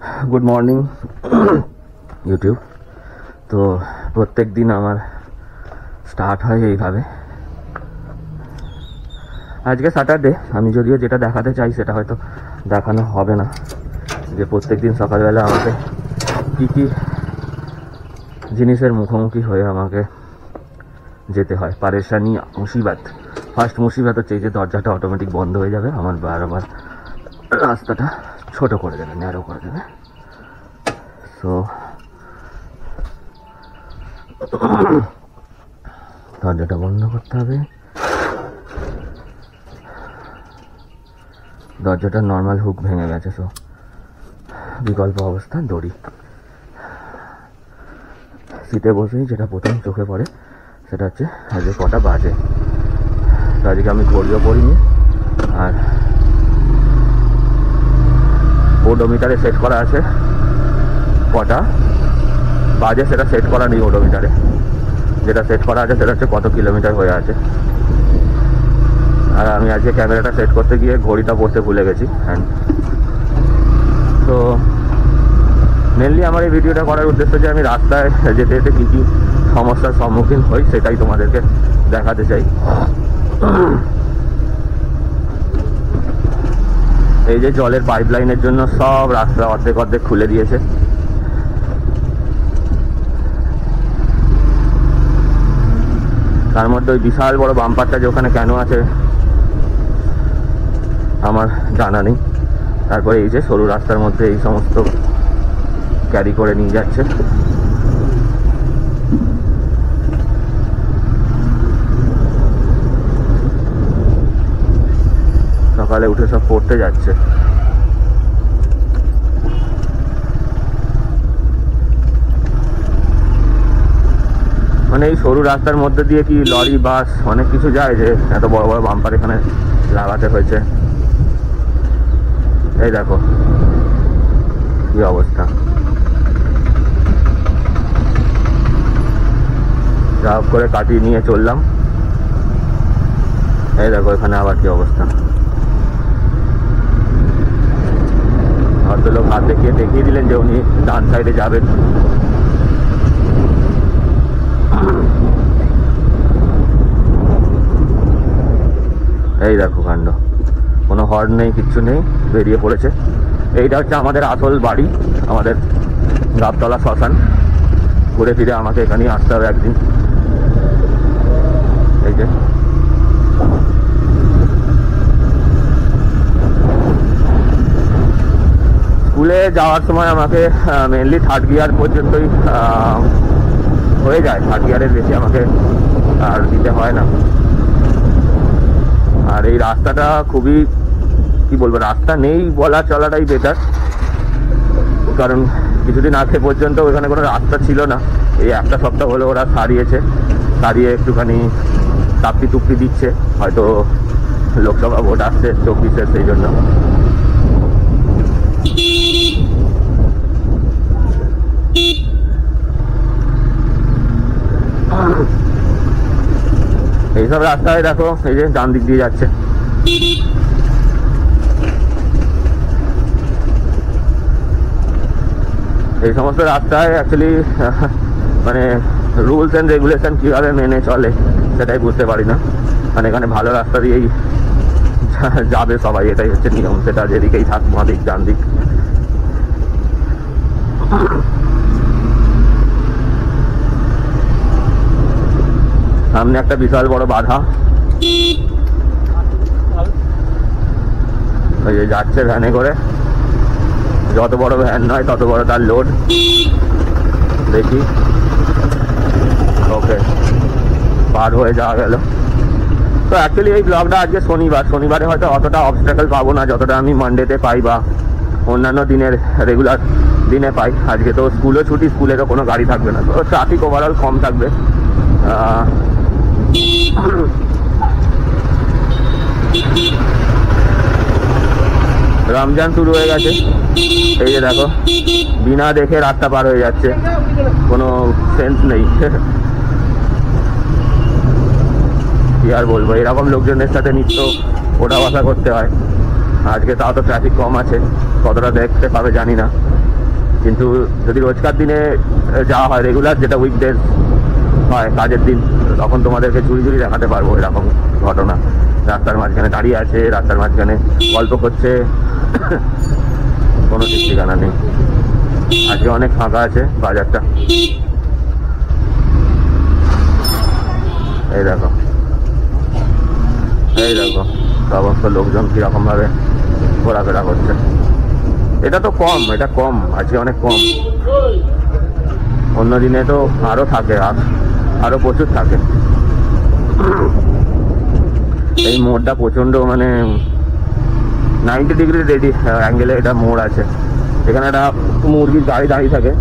Good morning YouTube. तो प्रत्येक दिन আমার স্টার্ট হয় এইভাবে। আজকে স্যাটারডে, আমি যদিও যেটা দেখাতে চাই সেটা হয়তো দেখানো হবে না, যে প্রত্যেক দিন সকালবেলা আমাকে কী কী জিনিসের মুখোমুখি হয়ে আমাকে যেতে হয়। পারেশানি, মুসিবত। ফার্স্ট মুসিবত হচ্ছে এই যে দরজাটা অটোমেটিক বন্ধ হয়ে যাবে, আমার বারবার রাস্তাটা ছোট করে দেবে, ন্যারো করে দেবে। সো দরজাটা বন্ধ করতে হবে। দরজাটার নর্মাল হুক ভেঙে গেছে, সো বিকল্প অবস্থা দড়ি। সিটে বসেই যেটা প্রথম চোখে পড়ে সেটা হচ্ছে আজকে কটা বাজে। তো আজকে আমি ঘড়িও পড়িনি, আর ওডোমিটারে সেট করা আছে কটা বাজে সেটা সেট করা নেই ওডোমিটারে। যেটা সেট করা আছে সেটা হচ্ছে কত কিলোমিটার হয়ে আছে। আর আমি আজকে ক্যামেরাটা সেট করতে গিয়ে ঘড়িটা বসে ভুলে গেছি। অ্যান্ড তো মেনলি আমার এই ভিডিওটা করার উদ্দেশ্য যে আমি রাস্তায় যেতে যেতে কী কী সমস্যার সম্মুখীন হই সেটাই তোমাদেরকে দেখাতে চাই। এই যে জলের পাইপলাইনের জন্য সব রাস্তা অর্ধেক অর্ধেক খুলে দিয়েছে। তার মধ্যে ওই বিশাল বড় বাম্পারটা যে ওখানে কেন আছে আমার জানা নেই। তারপরে এই যে সরু রাস্তার মধ্যে এই সমস্ত ক্যারি করে নিয়ে যাচ্ছে। সকালে উঠে সব পড়তে যাচ্ছে। মানে এই সরু রাস্তার মধ্যে দিয়ে কি লরি, বাস অনেক কিছু যায় যে এত বড় বড় বাম্পার এখানে লাগাতে হয়েছে। এই দেখো কি অবস্থা। যা করে কাটিয়ে নিয়ে চললাম। এই দেখো এখানে আবার কি অবস্থা। ভদ্রলোক হাত দেখিয়ে দিলেন যে উনি ডান সাইডে যাবেন। এই দেখো কাণ্ড, কোনো হর্ন নেই, কিচ্ছু নেই, বেরিয়ে পড়েছে। এইটা হচ্ছে আমাদের আসল বাড়ি, আমাদের গাবতলা শ্মশান। ঘুরে ফিরে আমাকে এখানেই আসতে হবে একদিন। এই যে স্কুলে যাওয়ার সময় আমাকে মেনলি থার্ড গিয়ার পর্যন্তই হয়ে যায়, থার্ড গিয়ারের বেশি আমাকে আর দিতে হয় না। আর এই রাস্তাটা খুবই, কি বলবো, রাস্তা নেই বলা চলাটাই বেটার, কারণ কিছুদিন আগে পর্যন্ত ওখানে কোনো রাস্তা ছিল না। এই একটা সপ্তাহ হলো ওরা সারিয়ে একটুখানি টাপ্পি টুপ্পি দিচ্ছে, হয়তো লোকসভা ভোট আসছে 24-এর, সেই জন্য। এইসব রাস্তায় দেখো এই যে ডান দিক দিয়ে যাচ্ছে। এই সমস্ত রাস্তায় অ্যাকচুয়ালি মানে রুলস অ্যান্ড রেগুলেশন কীভাবে মেনে চলে সেটাই বুঝতে পারি না। মানে এখানে ভালো রাস্তা দিয়েই যাবে সবাই, এটাই হচ্ছে নিয়ম। সেটা যেদিকেই থাক, বাঁ দিক ডান দিক। সামনে একটা বিশাল বড় বাধা, ওই যে যাচ্ছে ভ্যানে করে। যত বড় ভ্যান নয় তত বড় তার লোড। দেখি, ওকে, পার হয়ে যাওয়া গেল। তো অ্যাকচুয়ালি এই ব্লগটা আজকে শনিবারে হয়তো অতটা অবস্ট্রাকল পাবো না যতটা আমি মানডেতে পাই বা অন্যান্য দিনের রেগুলার দিনে পাই। আজকে তো স্কুলও ছুটি, স্কুলেরও কোনো গাড়ি থাকবে না, তো ট্রাফিক ওভারঅল কম থাকবে। রমজান শুরু হয়ে গেছে। এই যে দেখো, বিনা দেখে রাস্তা পার হয়ে যাচ্ছে, কোনো সেন্স নেই। কি আর বলবো, এরকম লোকজনের সাথে নিত্য ওঠা বসা করতে হয়। আজকে তাও তো ট্রাফিক কম আছে, কতটা দেখতে পাবে জানি না। কিন্তু যদি রোজকার দিনে যাওয়া হয়, রেগুলার যেটা উইকডেজ হয় কাজের দিন, তখন তোমাদেরকে চুরি চুরি দেখাতে পারবো এরকম ঘটনা। রাস্তার মাঝখানে দাঁড়িয়ে আছে, রাস্তার মাঝখানে গল্প করছে, কোনো ঠিক ঠিকানা নেই। আজকে অনেক ফাঁকা আছে বাজারটা। এই দেখো সমস্ত লোকজন কিরকম ভাবে ঘোরাফেরা করছে। এটা তো কম, এটা কম, আজকে অনেক কম। অন্য দিনে তো আরো থাকে, আরো প্রচুর থাকে। এই মোড়টা প্রচন্ড মানে 90 ডিগ্রি রেডি অ্যাঙ্গেলে এটা মোড় আছে। এখানে একটা মুরগির গাড়ি দাঁড়িয়ে থাকে।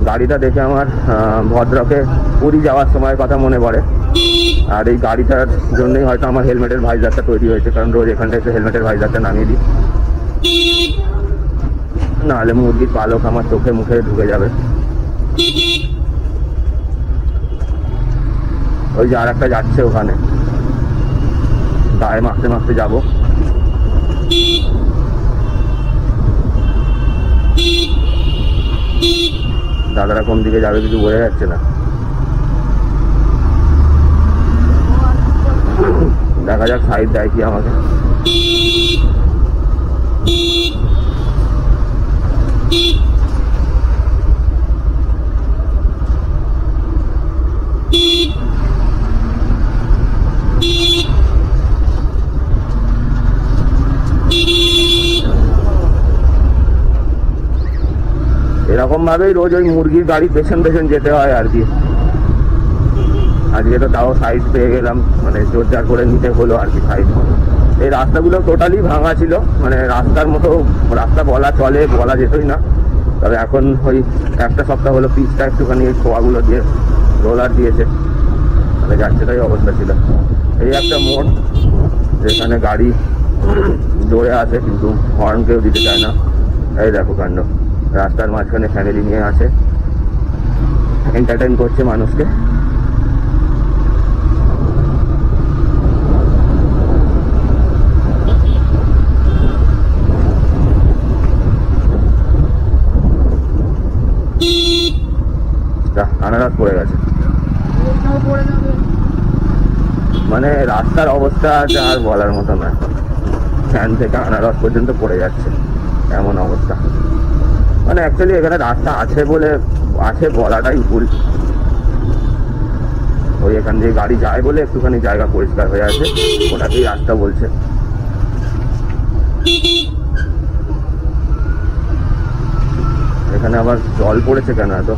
গাড়িটা দেখে আমার ভদ্রকে পুরী যাওয়ার সময় কথা মনে পড়ে। আর এই গাড়িটার জন্যই হয়তো আমার হেলমেটের ভাইজারটা তৈরি হয়েছে, কারণ রোজ এখানটা এসে হেলমেটের ভাইজারটা নামিয়ে দিই, নাহলে মুরগির পালক আমার চোখে মুখে ঢুকে যাবে। ওই যে আর একটা যাচ্ছে ওখানে, গায়ে মাখতে মাখতে যাবো। দাদারা কোন দিকে যাবে কিছু বোঝা যাচ্ছে না। দেখা যাক সাইড দেয় কি আমাকে। এরকম ভাবেই রোজ ওই মুরগির গাড়ি পেছন পেছন যেতে হয় আর কি। আজকে তো তাও সাইড পেয়ে গেলাম, মানে জোরজার করে নিতে হলো আর কি সাইড। এই রাস্তাগুলো টোটালি ভাঙা ছিল, মানে রাস্তার মতো রাস্তা বলা চলে, বলা যেতই না। তবে এখন ওই একটা সপ্তাহ হলো পিচটা একটুখানি খোয়াগুলো দিয়ে রোলার দিয়েছে, মানে যাচ্ছে তাই অবস্থা ছিল। এই একটা মোড় যেখানে গাড়ি জোরে আসে কিন্তু হর্ন কেউ দিতে চায় না। এই দেখো কাণ্ড, রাস্তার মাঝখানে ফ্যামিলি নিয়ে আসে, এন্টারটেইন করছে মানুষকে। আনারস পড়ে গেছে, মানে রাস্তার অবস্থা যা আর বলার মতো না। ফ্যান থেকে আনারস পর্যন্ত পড়ে যাচ্ছে, এমন অবস্থা। মানে অ্যাকচুয়ালি এখানে রাস্তা আছে বলে, আছে বলাটাই ভুল। ওই এখান দিয়ে গাড়ি যায় বলে একটুখানি জায়গা পরিষ্কার হয়ে আছে, ওটাকেই রাস্তা বলছে। এখানে আবার জল পড়েছে কেন এত?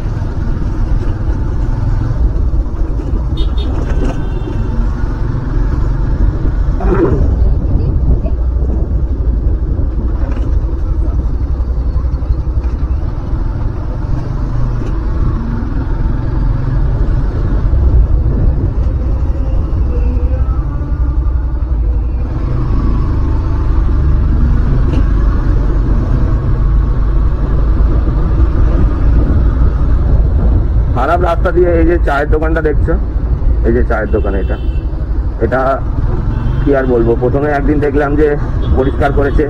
খারাপ রাস্তা দিয়ে এই যে চায়ের দোকানটা দেখছো, এই যে চায়ের দোকান, এটা কি আর বলবো। প্রথমে একদিন দেখলাম যে পরিষ্কার করেছে,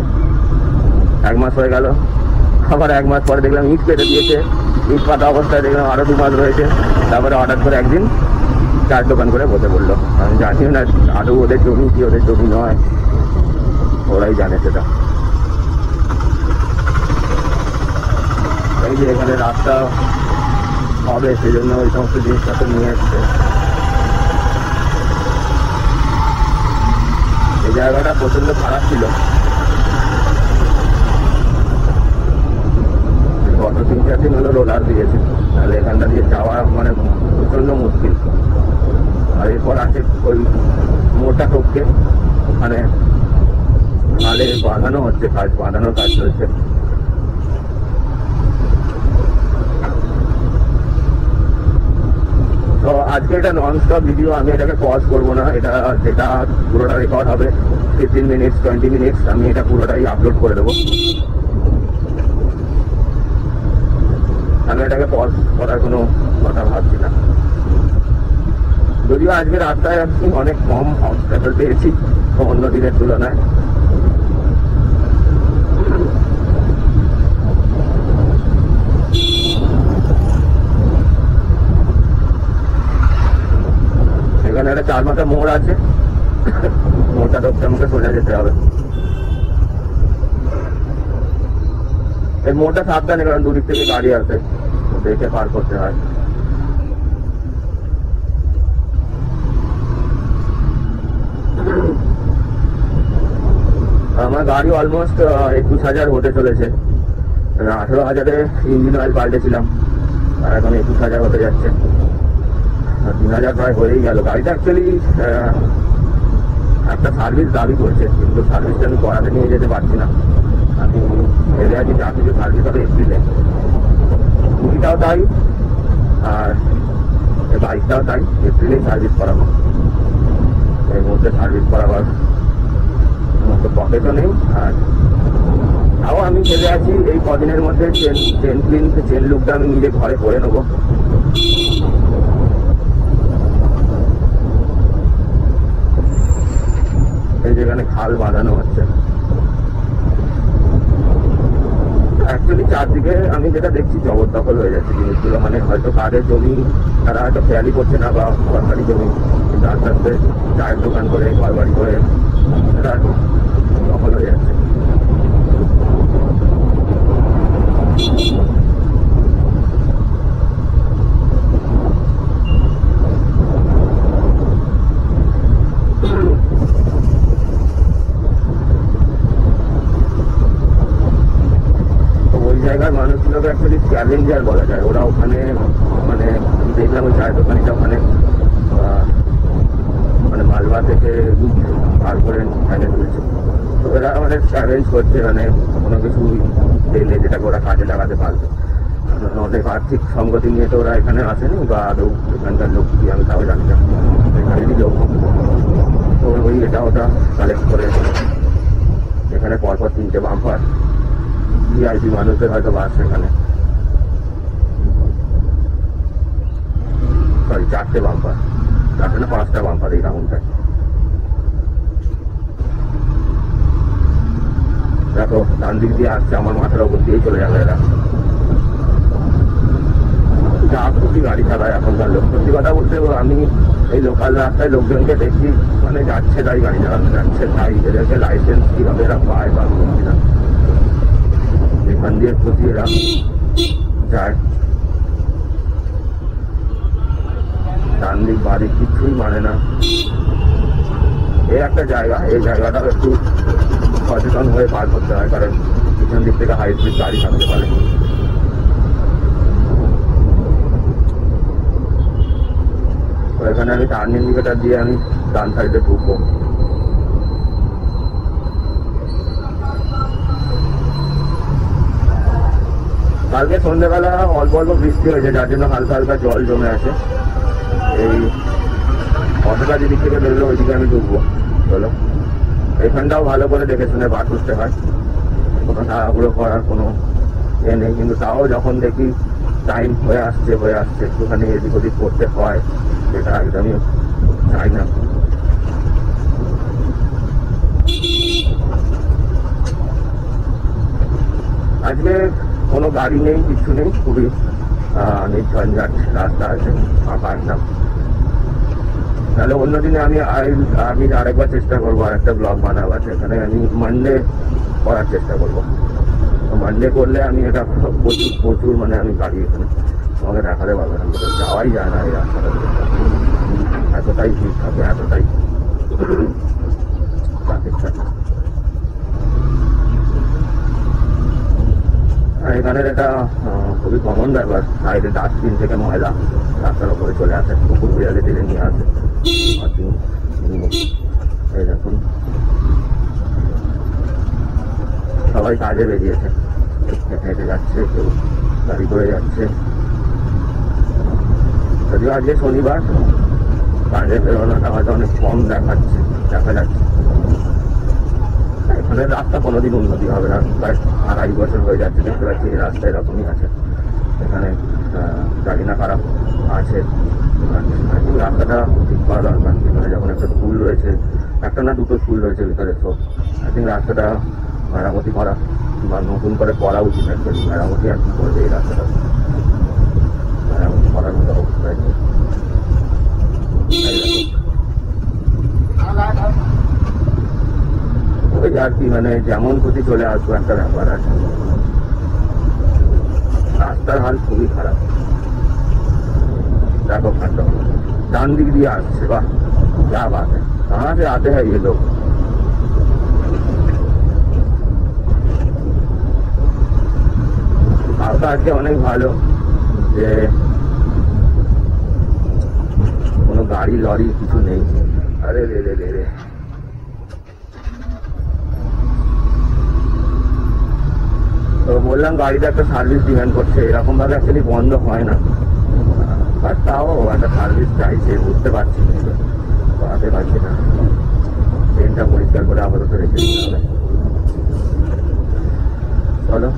1 মাস হয়ে গেল। আবার 1 মাস পরে দেখলাম ইট কেটে দিয়েছে, ইট পাতা অবস্থায় দেখলাম আরো 2 মাস রয়েছে। তারপরে হঠাৎ করে একদিন চায়ের দোকান করে বসে পড়লো। আমি জানি না আদৌ ওদের জমি কি ওদের জমি নয়, ওরাই জানে সেটা। এই যে এখানে রাস্তা হবে, সেই জন্য ওই সমস্ত জিনিসপত্র নিয়ে এসছে। এই জায়গাটা প্রচন্ড খারাপ ছিল, গত 3-4 দিন হলো রোলার দিয়েছে, তাহলে এখানটা দিয়ে যাওয়া মানে প্রচন্ড মুশকিল। আর এরপর আছে ওই মোটা টপকে, ওখানে নালে বাঁধানো হচ্ছে, বাঁধানোর কাজ চলছে। তো আজকে এটা নন স্টপ ভিডিও, আমি এটাকে পজ করবো না। এটা যেটা পুরোটা রেকর্ড হবে 15 মিনিটস 20 মিনিটস, আমি এটা পুরোটাই আপলোড করে দেবো। আমি এটাকে পজ করার কোনো কথা ভাবছি না। যদিও আজকে রাস্তায় আমি অনেক কম অবস্ট্রাগল পেয়েছি অন্য দিনের তুলনায়। চার মাথা মোড় আছে, মোড়টা ধরতে আমাকে সোজা যেতে হবে। এই মোড়টা সাবধানে, কারণ দুদিক থেকে গাড়ি আসে, দেখে পার করতে হয়। আমার গাড়ি অলমোস্ট 21,000 হতে চলেছে। 18,000-এ ইঞ্জিন অয়েল পাল্টেছিলাম, আর এখন 21,000 হতে যাচ্ছে। 3,000 প্রায় হয়েই গেল। গাড়িটা অ্যাকচুয়ালি একটা সার্ভিস দাবি করছে, কিন্তু সার্ভিসটা আমি করাতে নিয়ে যেতে পারছি না। আমি ভেবে আছি যা কিছু সার্ভিস হবে এপ্রিলে। স্কুটিটাও তাই, আর বাইকটাও তাই, এপ্রিলেই সার্ভিস করাবো। এই মুহূর্তে সার্ভিস করাবার মতো পকেটও নেই। আর তাও আমি ভেবে আছি এই কদিনের মধ্যে চেন লুকটা আমি নিজে ঘরে করে নেবো। এই যেখানে খাল বাঁধানো হচ্ছে, অ্যাকচুয়ালি চারদিকে আমি যেটা দেখছি জবরদখল হয়ে যাচ্ছে জিনিসগুলো। মানে হয়তো কাদের জমি তারা হয়তো খেয়ালি করছে না, বা সরকারি জমি, কিন্তু আস্তে আস্তে চায়ের দোকান করে, ঘর বাড়ি করে এটা দখল হয়ে যাচ্ছে। জায়গার মানুষগুলোকে অ্যাকচুয়ালি স্ক্যাভেঞ্জার বলা যায়। ওরা ওখানে মানে দেখলাম ওই চায়ের দোকানিটা ওখানে মানে মালবা থেকে পার করে ফেলে তুলছে। তো এরা মানে স্ক্যাভেঞ্জ করছে, মানে কোনো কিছু পেলে যেটাকে ওরা কাজে লাগাতে পারবে। অনেক আর্থিক সঙ্গতি নিয়ে তো ওরা এখানে আসেনি, বা আদৌ এখানকার লোক কি আমি তাও জানি না, এখানেরই লোক। তো ওই এটা ওটা কালেক্ট করে এখানে পরপর 3টে বাম্পার ভিআইপি মানুষদের হয়তো বাস, এখানে সরি 4টে বাম্পার, 4টে না 5টা বাম্পার এই রাউন্ডটায়। দেখো ডান দিক দিয়ে আসছে, আমার মাথার ওপর দিয়েই চলে যাবে এরা। যা খুশি গাড়ি চালায় এখনকার লোক। সত্যি কথা বলতে আমি এই লোকাল রাস্তায় লোকজনকে দেখি, মানে যাচ্ছে তাই গাড়ি চালাতে, যাচ্ছে তাই। এদেরকে লাইসেন্স কিভাবে এরা পায় বা বুঝছি না। এখান দিয়ে খুশি এরা যায়, ডান দিক বাড়ি কিছুই মানে না। এই একটা জায়গা, এই জায়গাটাও একটু সচেতন হয়ে পার করতে হয়, কারণ পিছন দিক থেকে হাই স্পিড গাড়ি থাকতে পারে। তো এখানে আমি টার্ন ইন্ডিকেটার দিয়ে আমি ডান সাইডে ঢুকবো। কালকে সন্ধ্যেবেলা অল্প অল্প বৃষ্টি হয়েছে, যার জন্য হালকা হালকা জল জমে আছে। এই অটোটা যেদিক থেকে বেরোলো ওইদিকে আমি ঢুকবো। চলো, এখানটাও ভালো করে দেখে শুনে বাস উঠতে হয়, কোনো তাড়াহুড়ো করার কোনো এ নেই। কিন্তু তাও যখন দেখি টাইম হয়ে আসছে একটুখানি এদিক ওদিক করতে হয়, যেটা একদমই চাই না। আজকে কোনো গাড়ি নেই, কিছু নেই, খুবই নির্ঝঞ্ঝাট রাস্তা আছে, ফাঁকা একদম। তাহলে অন্যদিনে আমি আরেকবার চেষ্টা করবো, আরেকটা ব্লগ বানাবার। সেখানে আমি মানডে করার চেষ্টা করবো। মানডে করলে আমি এটা প্রচুর মানে আমি গাড়ি এখানে আমাকে দেখাতে পারবো না, যাওয়াই যায় না এই রাস্তাটা। এতটাই ভিড় থাকে, এতটাই ট্রাফিক থাকে। এখানের এটা খুবই কমন ব্যাপার, সাইডে ডাস্টবিন থেকে ময়লা রাস্তার উপরে চলে আসে, কুকুর বিড়ালে টেনে নিয়ে আসে। এই দেখুন সবাই কাজে বেরিয়েছে, হেঁটে যাচ্ছে, কেউ গাড়ি করে যাচ্ছে। যদিও আজকে শনিবার, কাজে বেরোনোটা হয়তো অনেক কম দেখা যাচ্ছে। এখানের রাস্তা কোনোদিন উন্নতি হবে না, প্রায় 2.5 বছর হয়ে যাচ্ছে, দেখতে পাচ্ছি এই রাস্তা এরকমই আছে। এখানে গাড়ি না খারাপ আছে, রাস্তাটা ঠিক করা দরকার। এখানে যখন একটা স্কুল রয়েছে, একটা না দুটো স্কুল রয়েছে ভিতরে, তো আই থিঙ্ক রাস্তাটা মেরামতি করা বা নতুন করে করা উচিত। অ্যাকচুয়ালি মেরামতি আর কি করবে এই রাস্তাটা, মেরামতি করার মতো অবস্থায় নেই। ওই আর কি, মানে যেমন খুশি চলে আসবো একটা ব্যাপার আছে। রাস্তার হাল খুবই খারাপ। দেখো কাণ্ড, ডান দিক দিয়ে আসছে, বাহ क्या बात है, कहाँ से आते हैं ये लोग। রাস্তা আজকে অনেক ভালো, যে কোনো গাড়ি লরি কিছু নেই। আরে রে রে রে রে, তো বললাম গাড়িটা একটা সার্ভিস ডিমান্ড করছে, এরকম ভাবে অ্যাকচুয়ালি বন্ধ হয় না, বাট তাও একটা সার্ভিস চাইছে, বুঝতে পারছি করাতে পারছি না। ট্রেনটা পরিষ্কার করে আপাতত রেখে দিতে হবে। চলো